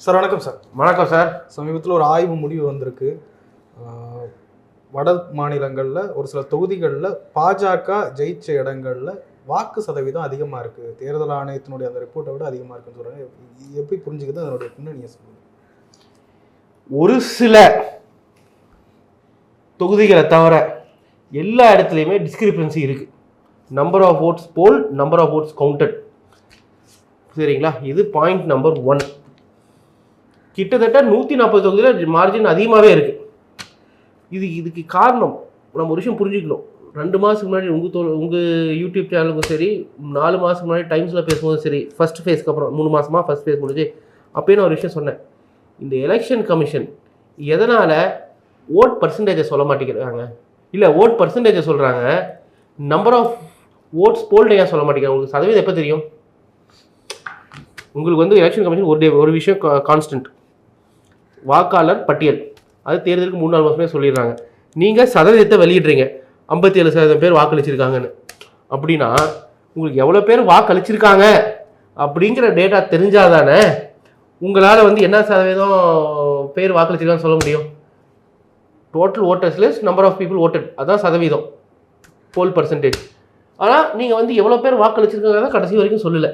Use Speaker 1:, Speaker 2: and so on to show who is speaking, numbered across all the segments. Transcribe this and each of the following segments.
Speaker 1: Sir வணக்கம் sir.
Speaker 2: வணக்கம் sir.
Speaker 1: சமீபத்தில் ஒரு ஆய்வு முடிவு வந்திருக்கு. வட மாநிலங்களில் ஒரு சில தொகுதிகளில் பாஜக ஜெயிச்ச இடங்களில் வாக்கு சதவீதம் அதிகமாக இருக்குது, தேர்தல் ஆணையத்தினுடைய அந்த ரிப்போர்ட்டை விட அதிகமாக இருக்குன்னு சொல்கிறாங்க. எப்படி புரிஞ்சுக்கிறது, அதனுடைய பின்னணியை சொல்லுங்கள்.
Speaker 2: ஒரு சில தொகுதிகளை தவிர எல்லா இடத்துலையுமே டிஸ்கிரிபன்சி இருக்குது. Number of votes poll, number of votes counted. சரிங்களா? இது பாயிண்ட் நம்பர் 1. கிட்டத்தட்ட 140 தொகுதியில் மார்ஜின் அதிகமாகவே இருக்குது. இதுக்கு காரணம் நம்ம ஒரு விஷயம் புரிஞ்சுக்கணும். 2 மாதத்துக்கு முன்னாடி உங்கள் யூடியூப் சேனலுக்கும் சரி, 4 மாதத்துக்கு முன்னாடி டைம்ஸில் பேசும்போதும் சரி, ஃபஸ்ட் ஃபேஸ்க்கு அப்புறம் 3 மாதமாக ஃபஸ்ட் ஃபேஸ் முடிஞ்சு அப்பயே நான் ஒரு விஷயம் சொன்னேன். இந்த எலெக்ஷன் கமிஷன் எதனால் ஓட் பர்சன்டேஜை சொல்ல மாட்டேங்கிறாங்க, இல்லை ஓட் பர்சன்டேஜை சொல்கிறாங்க, நம்பர் ஆஃப் ஓட்ஸ் போல்டு ஏன் சொல்ல மாட்டேங்கிறாங்க? உங்களுக்கு சதவீதம் எப்போ தெரியும்? உங்களுக்கு வந்து எலெக்ஷன் கமிஷன் ஒரு விஷயம் கான்ஸ்டன்ட், வாக்காளர் பட்டியல். அது தேர்தலுக்கு 3-4 மாதமே சொல்லிடுறாங்க. நீங்கள் சதவீதத்தை வெளியிடுறீங்க, 57% பேர் வாக்களிச்சிருக்காங்கன்னு. அப்படின்னா உங்களுக்கு எவ்வளோ பேர் வாக்களிச்சிருக்காங்க அப்படிங்கிற டேட்டா தெரிஞ்சாதானே உங்களால் வந்து என்ன சதவீதம் பேர் வாக்களிச்சிருக்கான்னு சொல்ல முடியும். Total voters list, number of people voted, அதுதான் சதவீதம், போல் பர்சன்டேஜ். ஆனால் நீங்கள் வந்து எவ்வளோ பேர் வாக்களிச்சிருக்காங்க கடைசி வரைக்கும் சொல்லலை.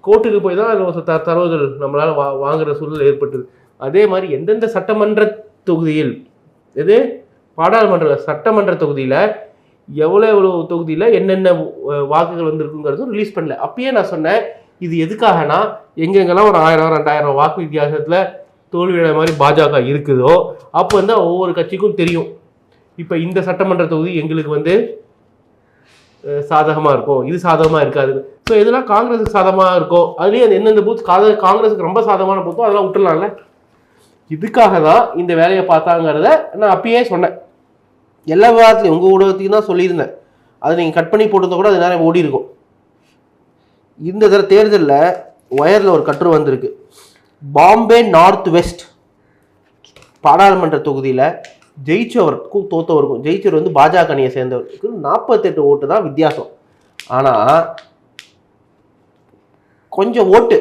Speaker 2: கோர்ட்டுக்கு போய் தான் தரவுகள் நம்மளால் வாங்குகிற சூழல் ஏற்பட்டுது. அதே மாதிரி எந்தெந்த சட்டமன்ற தொகுதியில், எது பாராளுமன்ற சட்டமன்ற தொகுதியில் எவ்வளோ தொகுதியில் என்னென்ன வாக்குகள் வந்திருக்குங்கிறதும் ரிலீஸ் பண்ணல. அப்பயே நான் சொன்னேன், இது எதுக்காகனா எங்கெங்கெல்லாம் ஒரு 1000-2000 வாக்கு வித்தியாசத்தில் தோல்வியோட மாதிரி பாஜக இருக்குதோ அப்போ வந்து ஒவ்வொரு கட்சிக்கும் தெரியும், இப்போ இந்த சட்டமன்ற தொகுதி எங்களுக்கு வந்து சாதகமாக இருக்கும், இது சாதகமாக இருக்காது. ஸோ இதெல்லாம் காங்கிரஸுக்கு சாதகமாக இருக்கும், அதுலேயே எந்தெந்த பூத் காங்கிரஸுக்கு ரொம்ப சாதகமான பூத்தோ அதெல்லாம் விட்டுடலாம்ல. இதுக்காக தான் இந்த வேலையை பார்த்தாங்கிறத நான் அப்பயே சொன்னேன். எல்லா விவாதத்துலையும் உங்கள் ஊடகத்தையும் தான் சொல்லியிருந்தேன். அதை நீங்கள் கட் பண்ணி போட்டிருந்தா கூட அது நேரம் ஓடி இருக்கும். இந்த தடவை தேர்தலில் ஒயரில் ஒரு கட்டுரை வந்திருக்கு. பாம்பே நார்த் வெஸ்ட் பாராளுமன்ற தொகுதியில் ஜெயிச்சவருக்கும் தோத்தவருக்கும், ஜெயிச்சவர் வந்து பாஜக அணியை சேர்ந்தவருக்கு 48 ஓட்டு தான் வித்தியாசம். ஆனால் கொஞ்சம் ஓட்டு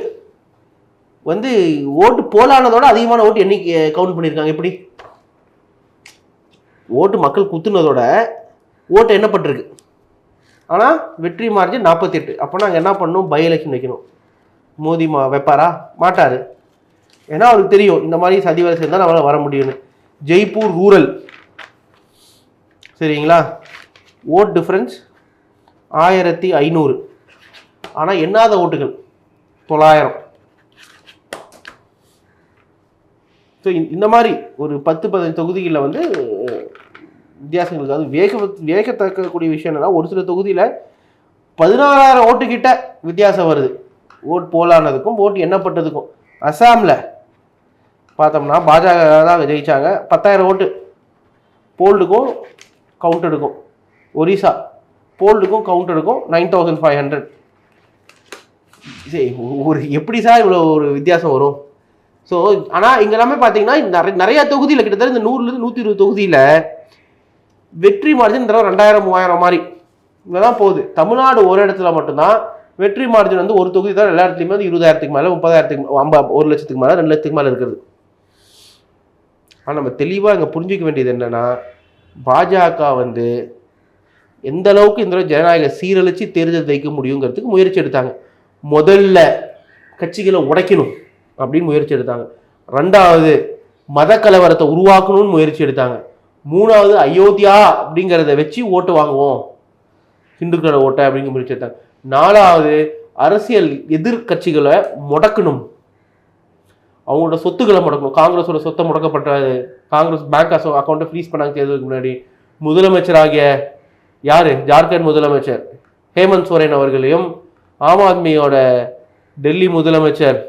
Speaker 2: வந்து ஓட்டு போலானதோட அதிகமான ஓட்டு எண்ணிக்கை கவுண்ட் பண்ணியிருக்காங்க. எப்படி ஓட்டு மக்கள் குத்துனதோட ஓட்டு எண்ணப்பட்டிருக்கு. ஆனால் வெற்றி மார்ஜின் 48. அப்போ நாங்கள் என்ன பண்ணணும், பை எலெக்ஷன் வைக்கணும். மோடி வைப்பாரா? மாட்டார். ஏன்னா அவருக்கு தெரியும் இந்த மாதிரி சதிவேலை சேர்ந்தால் நம்மளால் வர முடியும்னு. ஜெய்ப்பூர் ரூரல், சரிங்களா, ஓட் டிஃப்ரென்ஸ் 1500. ஆனால் எண்ணாத ஓட்டுகள் 900. ஸோ இந்த மாதிரி ஒரு 10-15 தொகுதிகளில் வந்து வித்தியாசங்களுக்கு அது வேகத்தக்கக்கூடிய விஷயம் என்னன்னா, ஒரு சில தொகுதியில் 14000 ஓட்டுக்கிட்ட வித்தியாசம் வருது, ஓட் போலானதுக்கும் ஓட்டு எண்ணப்பட்டதுக்கும். அசாமில் பார்த்தோம்னா பாஜக தான் ஜெயிச்சாங்க, 10000 ஓட்டு போல்டுக்கும் கவுண்டடுக்கும். ஒரிசா போல்டுக்கும் கவுண்டடுக்கும் 9500. சரி, ஒரு எப்படி சார் இவ்வளோ ஒரு வித்தியாசம் வரும்? ஸோ ஆனால் இங்கே எல்லாமே பார்த்தீங்கன்னா நிறைய தொகுதியில் கிட்டத்தட்ட இந்த 100-120 தொகுதியில் வெற்றி மார்ஜின் 2000-3000 மாதிரி இங்கே தான் போகுது. தமிழ்நாடு ஒரு இடத்துல மட்டும்தான் வெற்றி மார்ஜின் வந்து ஒரு தொகுதி தான் எல்லா இடத்துலையுமே வந்து 20,000க்கு மேலே, 30,000க்கு 1 லட்சத்துக்கு மேலே, 2 லட்சத்துக்கு மேலே இருக்கிறது. ஆனால் நம்ம தெளிவாக இங்கே புரிஞ்சிக்க வேண்டியது என்னென்னா, பாஜக வந்து எந்த அளவுக்கு இந்த ஜனநாயக சீரழித்து தேர்தல் வைக்க முடியுங்கிறதுக்கு முயற்சி எடுத்தாங்க. முதல்ல கட்சிகளை உடைக்கணும் அப்படின்னு முயற்சி எடுத்தாங்க. 2வது மத கலவரத்தை உருவாக்கணும்னு முயற்சி எடுத்தாங்க. 3வது அயோத்தியா அப்படிங்கிறத வச்சு ஓட்டு வாங்குவோம், இந்துக்களோட ஓட்டை அப்படிங்கிற முயற்சி எடுத்தாங்க. 4வது அரசியல் எதிர்கட்சிகளை முடக்கணும், அவங்களோட சொத்துக்களை முடக்கணும். காங்கிரஸோட சொத்தை முடக்கப்பட்டது, காங்கிரஸ் பேங்க் அக்கௌண்ட்டை ஃப்ரீஸ் பண்ணாங்க தேர்தலுக்கு முன்னாடி. முதலமைச்சராகிய யார், ஜார்க்கண்ட் முதலமைச்சர் ஹேமந்த் சோரன் அவர்களையும், ஆம் ஆத்மியோட டெல்லி முதலமைச்சர்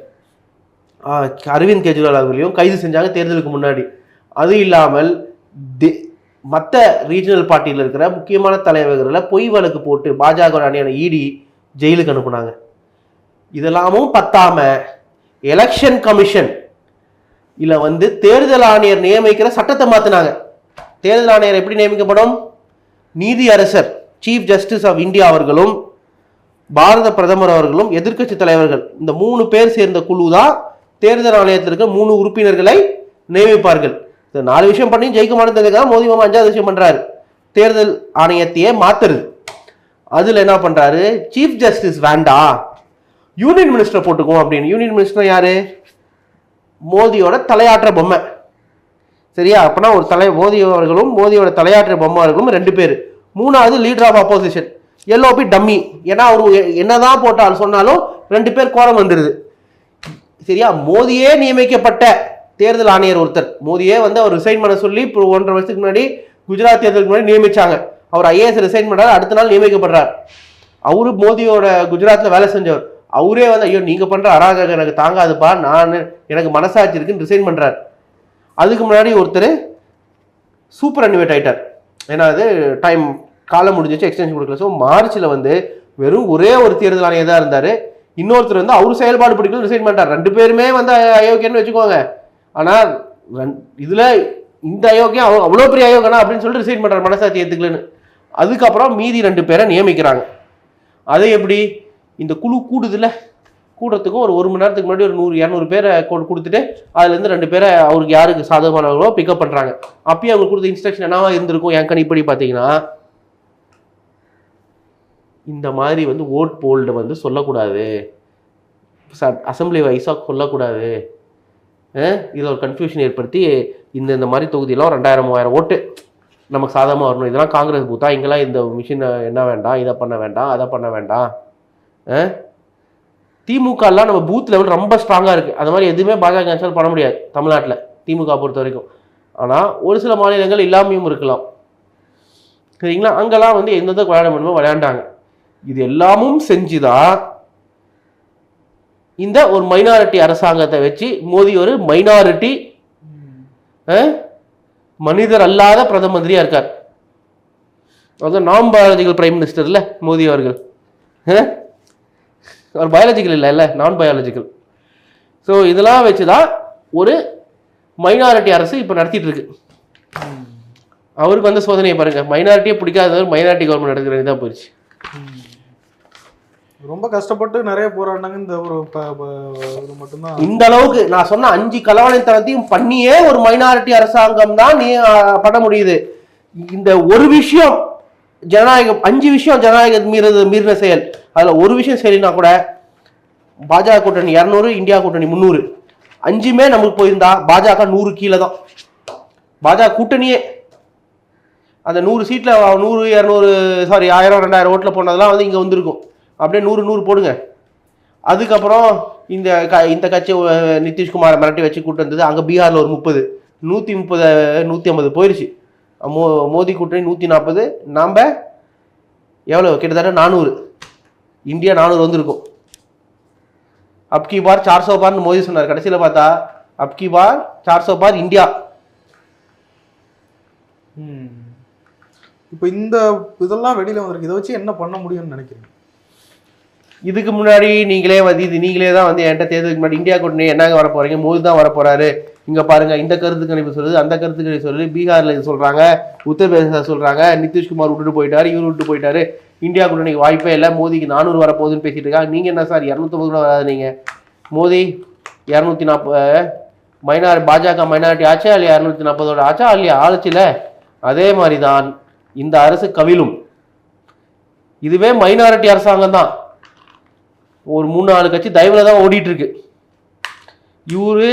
Speaker 2: அரவிந்த் கெஜ்ரிவால் அவர்களையும் கைது செஞ்சாங்க தேர்தலுக்கு முன்னாடி. அது இல்லாமல் மற்ற ரீஜனல் பார்ட்டியில் இருக்கிற முக்கியமான தலைவர்களை பொய் வழக்கு போட்டு பாஜக அணியான இடி ஜெயிலுக்கு அனுப்புனாங்க. இதெல்லாமும் பத்தாம எலெக்ஷன் கமிஷன் இல்லை வந்து தேர்தல் ஆணையர் நியமிக்கிற சட்டத்தை மாற்றினாங்க. தேர்தல் ஆணையர் எப்படி நியமிக்கப்படும்? நீதி அரசர், சீஃப் ஜஸ்டிஸ் ஆஃப் இந்தியா அவர்களும் பாரத பிரதமர் அவர்களும் எதிர்க்கட்சி தலைவர்கள், இந்த 3 பேர் சேர்ந்த குழு தான் தேர்தல் ஆணையத்தில் இருக்க 3 உறுப்பினர்களை நியமிப்பார்கள். 4 விஷயம் பண்ணி ஜெயிக்க மாட்டேங்கிறதுக்காக மோடி மாமா 5வது விஷயம் பண்றாரு, தேர்தல் ஆணையத்தையே மாத்துறது. அதுல என்ன பண்றாரு, சீஃப் ஜஸ்டிஸ் வேண்டாம், யூனியன் மினிஸ்டர் போட்டுக்கும் அப்படின்னு. யூனியன் மினிஸ்டர் யாரு, மோதியோட தலையாற்ற பொம்மை. சரியா? அப்பனா ஒரு மோடி அவர்களும் மோதியோட தலையாற்ற பொம்மை அவர்களும் 2 பேர். 3வது leader of opposition LOP dummy. ஏன்னா அவரு என்னதான் போட்டாலும் சொன்னாலும் 2 பேர் கோரம் வந்துடுது. சரியா? மோதியே நியமிக்கப்பட்ட தேர்தல் ஆணையர் ஒருத்தர், மோதியே வந்து அவர் ரிசைன் பண்ண சொல்லி 1.5 வருஷத்துக்கு முன்னாடி குஜராத் தேர்தலுக்கு முன்னாடி நியமிச்சாங்க. அவர் ஐஏஎஸ் ரிசைன் பண்றாரு, அடுத்த நாள் நியமிக்கப்படுறார். அவரு மோதியோட குஜராத்ல வேலை செஞ்சவர். அவரே வந்து ஐயோ நீங்க பண்ற அராஜகம் எனக்கு தாங்காதுப்பா, எனக்கு மனசாட்சி இருக்குன்னு ரிசைன் பண்றாரு. அதுக்கு முன்னாடி ஒருத்தர் சூப்பர் அனிவேட் ஆயிட்டார். ஏன்னா அது டைம் காலம் முடிஞ்சிச்சு, எக்ஸ்டென்ஷன் கொடுக்கல. ஸோ மார்ச்ல வந்து வெறும் ஒரே ஒரு தேர்தல் ஆணையர் தான் இருந்தாரு. இன்னொருத்தர் வந்து அவரு செயல்பாடு பிடிக்கல ரிசைன் பண்ணிட்டார். 2 பேருமே வந்து அயோக்கியன்னு வச்சுக்கோங்க. ஆனா இதுல இந்த அயோக்கியம் அவ்வளோ பெரிய அயோக்கியனா அப்படின்னு சொல்லிட்டு ரிசைன் பண்றாரு, மனசாட்சி ஏத்துக்கலன்னு. அதுக்கப்புறம் மீதி 2 பேரை நியமிக்கிறாங்க. அது எப்படி, இந்த குழு கூடுதுல, கூடுறதுக்கும் ஒரு மணி நேரத்துக்கு முன்னாடி ஒரு 100-200 பேரை கொடுத்துட்டு அதுலேருந்து 2 பேரை அவருக்கு யாருக்கு சாதகமானவங்களோ பிக்கப் பண்ணுறாங்க. அப்பயும் அவங்க கொடுத்த இன்ஸ்ட்ரக்ஷன் என்னவா இருந்திருக்கும், என் கணிப்படி பார்த்தீங்கன்னா இந்த மாதிரி வந்து ஓட் போல்டு வந்து சொல்லக்கூடாது, அசம்பிளி வைஸாக சொல்லக்கூடாது, இதில் ஒரு கன்ஃபியூஷன் ஏற்படுத்தி இந்த மாதிரி தொகுதியெல்லாம் 2000-3000 ஓட்டு நமக்கு சாதகமாக வரணும், இதெல்லாம் காங்கிரஸ் பூத்தா, இங்கெல்லாம் இந்த மிஷின் என்ன வேண்டாம், இதை பண்ண வேண்டாம், அதை பண்ண வேண்டாம். திமுகலாம் நம்ம பூத் லெவல் ரொம்ப ஸ்ட்ராங்காக இருக்குது. அந்த மாதிரி எதுவுமே பாஜக கேன்சல் பண்ண முடியாது தமிழ்நாட்டில் திமுக பொறுத்த வரைக்கும். ஆனால் ஒரு சில மாநிலங்கள் இல்லாமையும் இருக்கலாம். சரிங்களா? அங்கெல்லாம் வந்து எந்தெந்த விளையாட முடியுமோ விளையாண்டாங்க. இது எல்லாமும் செஞ்சுதான் இந்த ஒரு மைனாரிட்டி அரசாங்கத்தை வச்சு மோடி ஒரு மைனாரிட்டி மனிதர் அல்லாத பிரதம மந்திரியா இருக்கார். அதான் நான் பயாலஜிக்கல் பிரைம் மினிஸ்டர் இல்ல மோடி அவர்கள். அவர் பயாலஜிக்கல் இல்ல நான் பயாலஜிக்கல். ஸோ இதெல்லாம் வச்சுதான் ஒரு மைனாரிட்டி அரசு இப்ப நடத்திட்டு இருக்கு. அவருக்கு வந்து சோதனையை பாருங்க, மைனாரிட்டியே பிடிக்காதவர் மைனாரிட்டி கவர்மெண்ட் நடக்கிற வேண்டியதான் போயிடுச்சு.
Speaker 1: ரொம்ப கஷ்டப்பட்டு நிறைய போராடினாங்க. இந்த ஒரு மட்டும்தான்
Speaker 2: இந்த அளவுக்கு நான் சொன்ன 5 கலவரத்தனத்தையும் பண்ணியே ஒரு மைனாரிட்டி அரசாங்கம் தான் நீ பண்ண முடியுது. இந்த ஒரு விஷயம் ஜனநாயகம், 5 விஷயம் ஜனநாயகம் மீறின செயல். அதுல ஒரு விஷயம் சரினா கூட பாஜக கூட்டணி 200, இந்தியா கூட்டணி 300, 5மே நமக்கு போயிருந்தா பாஜக 100 கீழே தான். பாஜக கூட்டணியே அந்த 100 சீட்ல 100, 200 சாரி 1000, 2000 ஓட்டுல போனதெல்லாம் வந்து இங்க வந்திருக்கும். அப்படியே 100 போடுங்க. அதுக்கப்புறம் இந்த கட்சி நிதிஷ்குமாரை மிரட்டி வச்சு கூட்டு வந்தது. அங்கே பீகாரில் ஒரு 30, 130, 150 போயிடுச்சு. மோடி கூட்டணி 140, நாம் எவ்வளோ கிட்டத்தட்ட 400, இந்தியா 400 வந்திருக்கும். அப்கி பார் 400 பார்னு மோடி சொன்னார். கடைசியில் பார்த்தா அப்கி பார் 400 பார் இந்தியா.
Speaker 1: இப்போ இந்த இதெல்லாம் வெளியில் வந்திருக்கு. இதை வச்சு என்ன பண்ண முடியும்னு நினைக்கிறீங்க?
Speaker 2: இதுக்கு முன்னாடி நீங்களே தான் வந்து என்கிட்ட தேர்தலுக்கு முன்னாடி இந்தியா கூட்டணி என்னங்க வர போறீங்க, மோடி தான் வர போறாரு, இங்க பாருங்க இந்த கருத்து கணிப்பு சொல்லுது, அந்த கருத்து கணிப்பு சொல்லுது, பீகார்ல இது சொல்றாங்க, உத்தரப்பிரதேச சொல்றாங்க, நிதிஷ்குமார் விட்டுட்டு போயிட்டாரு, இவர் விட்டு போயிட்டாரு, இந்தியா கூட்டணிக்கு வாய்ப்பே இல்லை, மோடிக்கு 400 வர போகுதுன்னு பேசிட்டு இருக்காங்க. நீங்க என்ன சார் 250 கூட வராது? நீங்க மோடி 240 பாஜக மைனாரிட்டி ஆச்சா இல்லையா? 240 ஆச்சா இல்லையா? ஆளுச்சுல. அதே மாதிரிதான் இந்த அரசு கவிழும். இதுவே மைனாரிட்டி அரசாங்கம் தான். ஒரு 3-4 கட்சி தயவுல தான் ஓடிட்டு இருக்கு. இவரு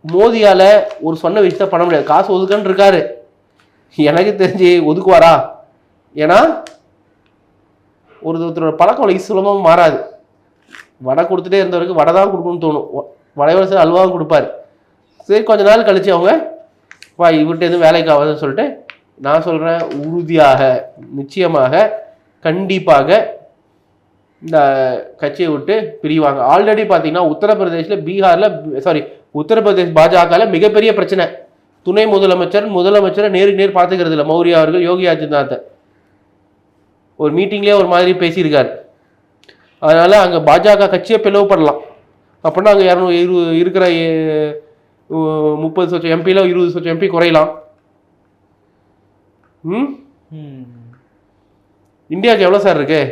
Speaker 2: மோதியால ஒரு சொன்ன விஷயத்த பண்ண முடியாது. காசு ஒதுக்கன்னு இருக்காரு, எனக்கு தெரிஞ்சு ஒதுக்குவாரா? ஏன்னா ஒருத்தரோட பழக்கம் அவ்வளோ சுலபமாக மாறாது. வடை கொடுத்துட்டே இருந்தவருக்கு வடை தான் கொடுக்கணும்னு தோணும், வடையோட சில அல்வாவும் கொடுப்பாரு. சரி கொஞ்ச நாள் கழிச்சு அவங்க இவர்கிட்ட எதுவும் வேலைக்கு ஆகாதுன்னு சொல்லிட்டு, நான் சொல்றேன் உறுதியாக நிச்சயமாக கண்டிப்பாக இந்த கட்சியை விட்டு பிரிவாங்க. ஆல்ரெடி பார்த்தீங்கன்னா உத்தரப்பிரதேசில் உத்தரப்பிரதேஷ் பாஜகவில் மிகப்பெரிய பிரச்சனை. துணை முதலமைச்சரை நேருக்கு நேர் பார்த்துக்கிறது இல்லை. மௌரியா அவர்கள் யோகி ஆதித்யநாத்தை ஒரு மீட்டிங்லேயே ஒரு மாதிரி பேசியிருக்காரு. அதனால அங்கே பாஜக கட்சியை பிளவுபடலாம். அப்படின்னா அங்கே 220 இருக்கிற 30 சொச்சம் எம்பியில் 20 சொச்சம் எம்பி குறையலாம். இந்தியாவுக்கு எவ்வளோ சார் இருக்கு?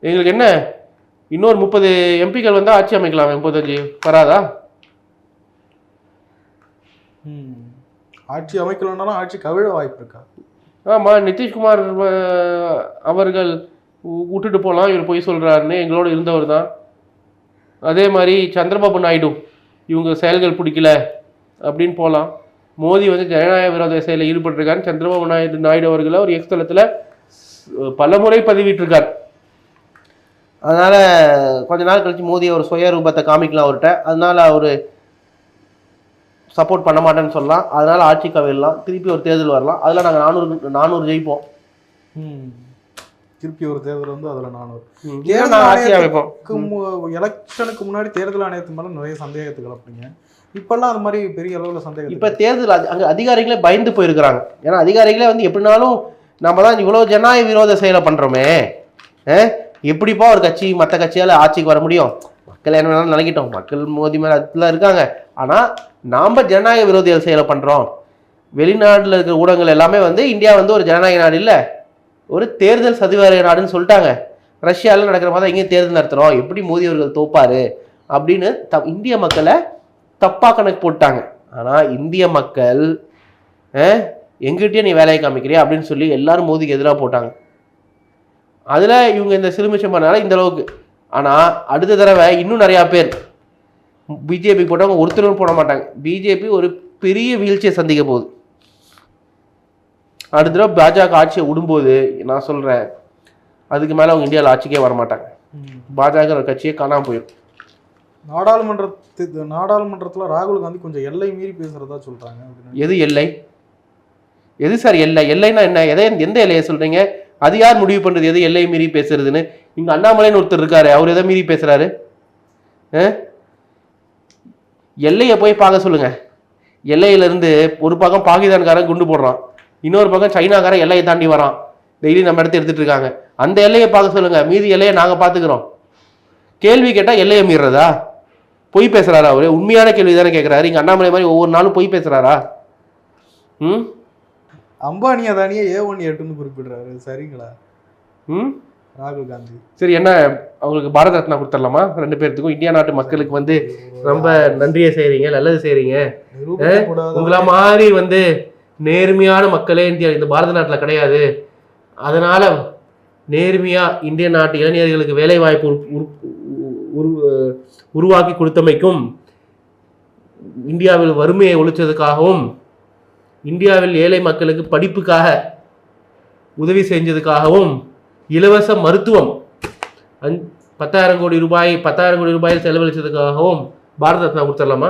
Speaker 2: எங்களுக்கு என்ன இன்னொரு 30 எம்பிக்கள் வந்தால் ஆட்சி அமைக்கலாம். 35 வராதா?
Speaker 1: ஆட்சி அமைக்கலன்னாலும் ஆட்சி கவிழ வாய்ப்பு இருக்கா?
Speaker 2: ஆமாம், நிதிஷ்குமார் அவர்கள் விட்டுட்டு போகலாம், இவர் போய் சொல்கிறாருன்னு எங்களோட இருந்தவர் தான். அதே மாதிரி சந்திரபாபு நாயுடு இவங்க செயல்கள் பிடிக்கல அப்படின்னு போகலாம். மோடி வந்து ஜனநாயக விரோத செயலில் ஈடுபட்டிருக்காரு. சந்திரபாபு நாயுடு அவர்களை ஒரு எக்ஸ் தளத்தில் பல முறை பதிவிட்டிருக்கார். அதனால் கொஞ்ச நாள் கழிச்சு மோடி அவர் சுய ரூபத்தை காமிக்கலாம் அவர்கிட்ட. அதனால அவர் சப்போர்ட் பண்ண மாட்டேன்னு சொல்லலாம். அதனால ஆட்சி கவிழலாம், திருப்பி ஒரு தேர்தல் வரலாம். அதில் நாங்கள் 400 ஜெயிப்போம்.
Speaker 1: திருப்பி ஒரு தேர்தல் வந்து அதில் 400 எலெக்ஷனுக்கு முன்னாடி தேர்தல் ஆணையத்து மேலே நிறைய சந்தேகத்துகள் அப்படிங்க. இப்பெல்லாம் அது மாதிரி பெரிய அளவில் சந்தேகம்.
Speaker 2: இப்போ தேர்தல் அங்கே அதிகாரிகளே பயந்து போயிருக்கிறாங்க. ஏன்னா அதிகாரிகளே வந்து எப்படினாலும் நம்ம தான் இவ்வளோ ஜனநாயக விரோத செயலை பண்ணுறோமே, எப்படிப்பா ஒரு கட்சி மற்ற கட்சியால் ஆட்சிக்கு வர முடியும்? மக்கள் என்ன வேணாலும் நினைக்கிட்டோம், மக்கள் மோதி மேலே அதுல இருக்காங்க. ஆனால் நாம் ஜனநாயக விரோத செயலை பண்ணுறோம். வெளிநாட்டில் இருக்கிற ஊடகங்கள் எல்லாமே வந்து இந்தியா வந்து ஒரு ஜனநாயக நாடு இல்லை, ஒரு தேர்தல் சதிவேற நாடுன்னு சொல்லிட்டாங்க. ரஷ்யாவில் நடக்கிற மாதிரி எங்கேயும் தேர்தல் நடத்துகிறோம், எப்படி மோடி அவர்கள் தோப்பாரு அப்படின்னு இந்திய மக்களை தப்பாக கணக்கு போட்டாங்க. ஆனால் இந்திய மக்கள் எங்கிட்டே நீ வேலையை காமிக்கிறியா அப்படின்னு சொல்லி எல்லாரும் மோதிக்கு எதிராக போட்டாங்க. அதில் இவங்க இந்த சிலுமிஷம் பண்ணால இந்த அளவுக்கு. ஆனால் அடுத்த தடவை இன்னும் நிறையா பேர் பிஜேபி போட்டவங்க ஒருத்தரும் போட மாட்டாங்க. பிஜேபி ஒரு பெரிய வீழ்ச்சியை சந்திக்க போகுது. அடுத்த தடவை பாஜக ஆட்சியை விடும்போது நான் சொல்கிறேன், அதுக்கு மேலே அவங்க இந்தியாவில் ஆட்சிக்கே வரமாட்டாங்க. பாஜக கட்சியே காணாமல் போயிடும்.
Speaker 1: நாடாளுமன்றத்தில் ராகுல் காந்தி கொஞ்சம் எல்லை மீறி பேசுறதா சொல்றாங்க.
Speaker 2: எது எல்லை? எது சார் எல்லை? எல்லைன்னா என்ன? எந்த எல்லையை சொல்றீங்க? அது யார் முடிவு பண்றது எது எல்லை மீறி பேசுறதுன்னு? இங்க அண்ணாமலைன்னு ஒருத்தர் இருக்காரு, அவர் எதை மீறி பேசுறாரு? எல்லையை போய் பார்க்க சொல்லுங்க. எல்லையிலிருந்து ஒரு பக்கம் பாகிஸ்தான்காரன் குண்டு போடுறான், இன்னொரு பக்கம் சைனாக்காரன் எல்லையை தாண்டி வரான், டெய்லி நம்ம இடத்த எடுத்துட்டு இருக்காங்க. அந்த எல்லையை பார்க்க சொல்லுங்க, மீதி எல்லையை நாங்க பாத்துக்கிறோம். கேள்வி கேட்டா எல்லையை மீறதா? பொய் பேசுறாரா அவரு? உண்மையான கேள்வி தானே கேட்கிறாரு. இங்க அண்ணாமலை மாதிரி ஒவ்வொரு நாளும் பொய் பேசுறாரா?
Speaker 1: அம்பானி அதானியே A1A2ன்னு குறிப்பிடுறாரு, சரிங்களா? ராகுல் காந்தி
Speaker 2: சரி, என்ன அவங்களுக்கு பாரத ரத்னா கொடுத்துடலாமா? 2 பேர்த்துக்கும் இந்தியா நாட்டு மக்களுக்கு வந்து ரொம்ப நன்றியை செய்றீங்க, நல்லது செய்றீங்க. உங்கள மாதிரி வந்து நேர்மையான மக்களே இந்த பாரத நாட்டில் கிடையாது. அதனால நேர்மையா இந்திய நாட்டு இளைஞர்களுக்கு வேலை வாய்ப்பு உருவாக்கி கொடுத்தமைக்கும், இந்தியாவில் வறுமையை ஒழிச்சதுக்காகவும், இந்தியாவில் ஏழை மக்களுக்கு படிப்புக்காக உதவி செஞ்சதுக்காகவும், இலவச மருத்துவம் 10,000 கோடி ரூபாய் செலவழிச்சதுக்காகவும் பாரத ரத்னா கொடுத்துடலாமா?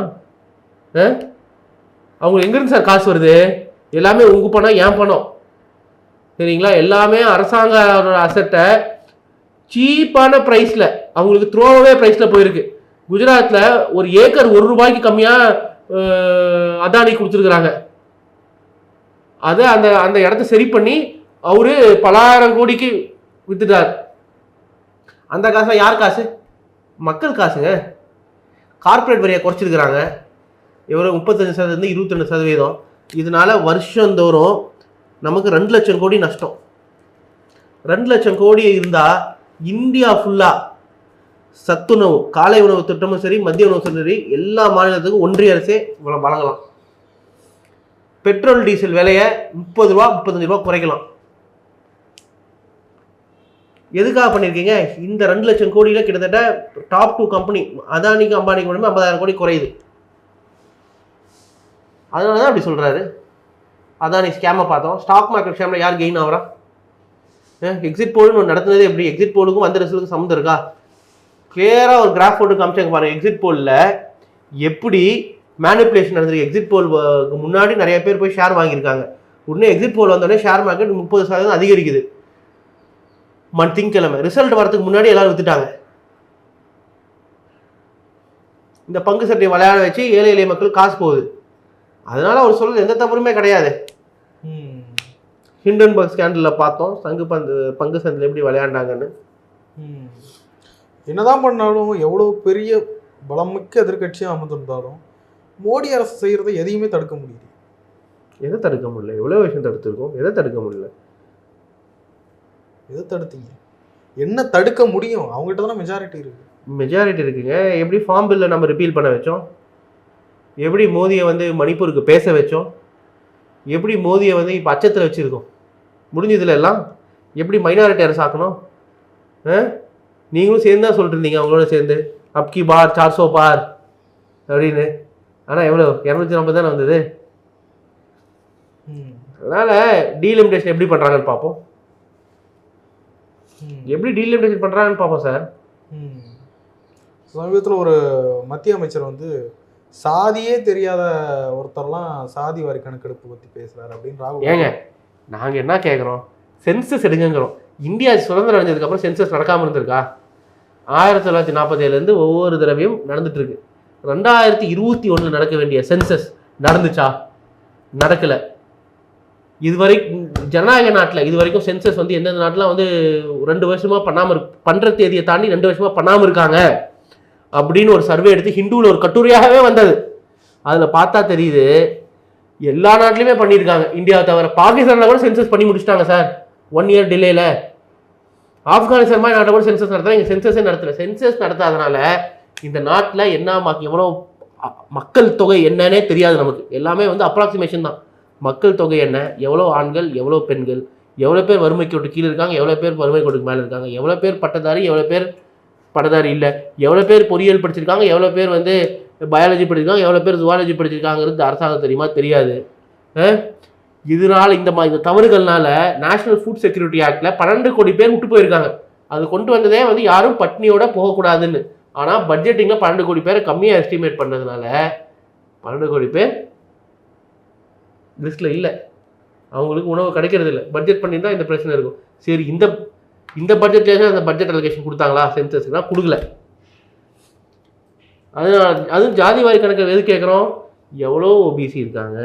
Speaker 2: அவங்க எங்கிருந்து சார் காசு வருது? எல்லாமே உங்க பணம், ஏன் பணம், சரிங்களா? எல்லாமே அரசாங்க அசட்டை சீப்பான ப்ரைஸில், அவங்களுக்கு த்ரோவே ப்ரைஸில் போயிருக்கு. குஜராத்தில் ஒரு ஏக்கர் 1 ரூபாய்க்கு கம்மியாக அதானி கொடுத்துருக்குறாங்க. அதை அந்த இடத்த சரி பண்ணி அவரு பல ஆயிரம் கோடிக்கு வித்துட்டார். அந்த காசு யார் காசு? மக்கள் காசுங்க. கார்பரேட் வரியை குறைச்சிருக்கிறாங்க. எவ்வளோ? 35% 22%. இதனால வருஷந்தோறும் நமக்கு 2 லட்சம் கோடி நஷ்டம். 2 லட்சம் கோடி இருந்தால் இந்தியா ஃபுல்லாக சத்துணவு, காலை உணவு திட்டமும் சரி, மதிய உணவு சரி, எல்லா மாநிலத்துக்கும் ஒன்றிய அரசே வழங்கலாம். பெட்ரோல் டீசல் விலையை 30 ரூபா 35 ரூபா குறைக்கலாம். எதுக்காக பண்ணியிருக்கீங்க? இந்த 2 லட்சம் கோடியில கிட்டத்தட்ட டாப் 2 கம்பெனி அதானிக்கு அம்பானிக்கு மட்டுமே 50,000 கோடி குறையுது. அதனால தான் அப்படி சொல்றாரு. அதானி ஸ்கேமை பார்த்தோம். ஸ்டாக் மார்க்கெட் ஸ்கேமில் யார் கெயின் ஆகிறா? எக்ஸிட் போல்னு ஒன்று நடத்துனதே எப்படி? எக்ஸிட் போலுக்கும் வந்த ரிசல்ட்டுக்கும் சம்மந்தம் இருக்கா? கிளியராக ஒரு கிராஃப் போட்டு காமிச்சாங்க பாருங்க. எக்ஸிட் போலில் எப்படி மேனிப்புலேஷன் நடந்திருக்கு. எக்ஸிட் போலுக்கு முன்னாடி நிறைய பேர் போய் ஷேர் வாங்கியிருக்காங்க. உடனே எக்ஸிட் போல் வந்தோடனே ஷேர் மார்க்கெட் 30% அதிகரிக்குது. திங்கக்கிழமை ரிசல்ட் வரதுக்கு முன்னாடி எல்லாரும் வித்துட்டாங்க. இந்த பங்கு சட்டையை விளையாட வச்சு ஏழை எளிய மக்கள் காசு போகுது. அதனால அவர் சொல்றது எந்த தவறுமே கிடையாது. ஹிண்டன்பர்க் ஸ்கேண்டலில் பார்த்தோம் பங்கு சந்தையில் எப்படி விளையாண்டாங்கன்னு.
Speaker 1: என்னதான் பண்ணாலும், எவ்வளோ பெரிய பலமிக்க எதிர்கட்சியாக அமர்ந்திருந்தாலும் மோடி அரசு செய்கிறத எதையுமே தடுக்க முடியல.
Speaker 2: எதை தடுக்க முடியல? எவ்வளோ விஷயம் தடுத்துருக்கோம். எதை தடுக்க முடியல?
Speaker 1: எதை தடுத்தீங்க? என்ன தடுக்க முடியும்? அவங்ககிட்ட தானே மெஜாரிட்டி இருக்கு.
Speaker 2: மெஜாரிட்டி இருக்குங்க. எப்படி ஃபார்ம் பில்லை நம்ம ரிப்பீல் பண்ண வச்சோம்? எப்படி மோதியை வந்து மணிப்பூருக்கு பேச வச்சோம்? எப்படி மோதியை வந்து இப்போ அச்சத்தில் வச்சுருக்கோம்? முடிஞ்சதுல எல்லாம் எப்படி மைனாரிட்டி அரசு ஆக்கணும்? நீங்களும் சேர்ந்து தான் சொல்லிட்டு இருந்தீங்க அவங்களோட சேர்ந்து அப்கி பார் 400 பார் அப்படின்னு. ஆனால் எவ்வளோ 240 தானே வந்தது. அதனால் டீலிமிட்டேஷன் எப்படி பண்ணுறாங்கன்னு பார்ப்போம். எப்படி டீலிமிட்டேஷன் பண்ணுறாங்கன்னு பார்ப்போம் சார்.
Speaker 1: சமீபத்தில் ஒரு மத்திய அமைச்சர் வந்து சாதியே தெரியாத ஒருத்தர்லாம் சாதி வாரி கணக்கெடுப்பு பற்றி பேசுகிறார் அப்படின்னு ராகுல்.
Speaker 2: ஏங்க நாங்கள் என்ன கேட்குறோம்? சென்சஸ் எடுங்கிறோம். இந்தியா சுதந்திரம் அடைஞ்சதுக்கப்புறம் சென்சஸ் நடக்காமல் இருந்திருக்கா? 1947 ஒவ்வொரு தடவையும் நடந்துட்டு இருக்கு. 2021 நடக்க வேண்டிய சென்சஸ் நடந்துச்சா? நடக்கலை. இதுவரை ஜனநாயக நாட்டில் இது வரைக்கும் சென்சஸ் வந்து எந்தெந்த நாட்டில் வந்து 2 வருஷமாக பண்ணாமல் பண்ணுற தேதியை தாண்டி 2 வருஷமாக பண்ணாமல் இருக்காங்க அப்படின்னு ஒரு சர்வே எடுத்து ஹிந்துவில் ஒரு கட்டுரையாகவே வந்தது. அதில் பார்த்தா தெரியுது எல்லா நாட்டிலையுமே பண்ணியிருக்காங்க, இந்தியாவை தவிர. பாகிஸ்தானில் கூட சென்சஸ் பண்ணி முடிச்சிட்டாங்க சார் 1 இயர் டிலேல. ஆப்கானிஸ்தான் மாதிரி நாட்டை கூட சென்சஸ் நடத்துகிறேன், இங்கே சென்சஸே நடத்தலை. சென்சஸ் நடத்தாதனால இந்த நாட்டில் என்ன எவ்வளோ மக்கள் தொகை என்னன்னே தெரியாது நமக்கு. எல்லாமே வந்து அப்ராக்சிமேஷன் தான். மக்கள் தொகை என்ன, எவ்வளோ ஆண்கள், எவ்வளோ பெண்கள், எவ்வளோ பேர் வறுமை கோட்டு கீழே இருக்காங்க, எவ்வளோ பேர் வறுமை கோட்டுக்கு மேலே இருக்காங்க, எவ்வளோ பேர் பட்டதாரி, எவ்வளோ பேர் பட்டதாரி இல்லை, எவ்வளோ பேர் பொறியியல் படிச்சிருக்காங்க, எவ்வளோ பேர் வந்து பயாலஜி படிச்சிருக்காங்க, எவ்வளோ பேர் ஜுவாலஜி படிச்சிருக்காங்கிறது அரசாங்கம் தெரியுமா? தெரியாது. இதனால் இந்த தவறுகள்னால நேஷனல் ஃபுட் செக்யூரிட்டி ஆக்டில் 12 கோடி பேர் விட்டு போயிருக்காங்க. அது கொண்டு வந்ததே வந்து யாரும் பட்னியோட போகக்கூடாதுன்னு. ஆனால் பட்ஜெட்டிங்கில் 12 கோடி பேரை கம்மியாக எஸ்டிமேட் பண்ணதுனால 12 கோடி பேர் லிஸ்ட்டில் இல்லை. அவங்களுக்கு உணவு கிடைக்கிறது இல்லை. பட்ஜெட் பண்ணியிருந்தா இந்த பிரச்சனை இருக்கும். சரி, இந்த பட்ஜெட்லேயே அந்த பட்ஜெட் அலோகேஷன் கொடுத்தாங்களா சென்சஸ்னா? கொடுக்கல. அதுவும் ஜாதி வாரி கணக்கு எது கேட்குறோம்? எவ்வளோ ஓபிசி இருக்காங்க,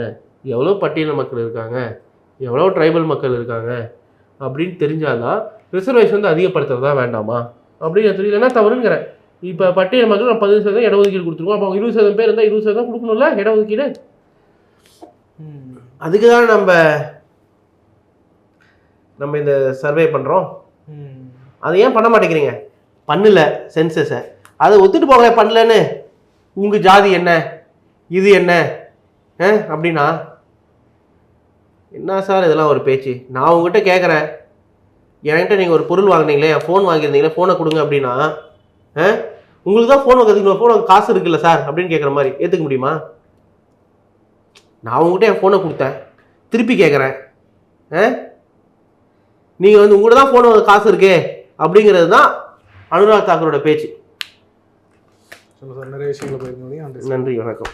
Speaker 2: எவ்வளோ பட்டியல் மக்கள் இருக்காங்க, எவ்வளோ ட்ரைபல் மக்கள் இருக்காங்க அப்படின்னு தெரிஞ்சாதான் ரிசர்வேஷன் வந்து அதிகப்படுத்துறதா வேண்டாமா அப்படின்னு தெரியலன்னா தவறுங்கிறேன். இப்போ பட்டியல் மக்கள் நம்ம 15% இடஒதுக்கீடு கொடுத்துருக்கோம். அப்போ 20% பேர் இருந்தால் 20% கொடுக்கணும்ல இடஒதுக்கீடு. அதுக்கு தான் நம்ம இந்த சர்வே பண்ணுறோம். அதை ஏன் பண்ண மாட்டேங்கிறீங்க? பண்ணல சென்சஸை, அதை ஒத்துட்டு போங்க. பண்ணலன்னு உங்கள் ஜாதி என்ன, இது என்ன அப்படின்னா என்ன சார் இதெல்லாம் ஒரு பேச்சு? நான் உங்ககிட்ட கேட்குறேன், என்கிட்ட நீங்கள் ஒரு பொருள் வாங்கினீங்களே, ஃபோன் வாங்கியிருந்தீங்களே, ஃபோனை கொடுங்க அப்படின்னா உங்களுக்கு தான் ஃபோன் வாங்குறதுக்கு ஃபோன் காசு இருக்குல்ல சார் அப்படின்னு கேட்குற மாதிரி ஏற்றுக்க முடியுமா? நான் உங்கள்கிட்ட என் ஃபோனை கொடுத்தேன், திருப்பி கேட்குறேன். நீங்கள் வந்து உங்கள்கிட்ட தான் ஃபோன் காசு இருக்கே அப்படிங்கிறது தான் அனுராக் தாக்கூரோட பேச்சு.
Speaker 1: நிறைய விஷயங்களை
Speaker 2: நன்றி, வணக்கம்.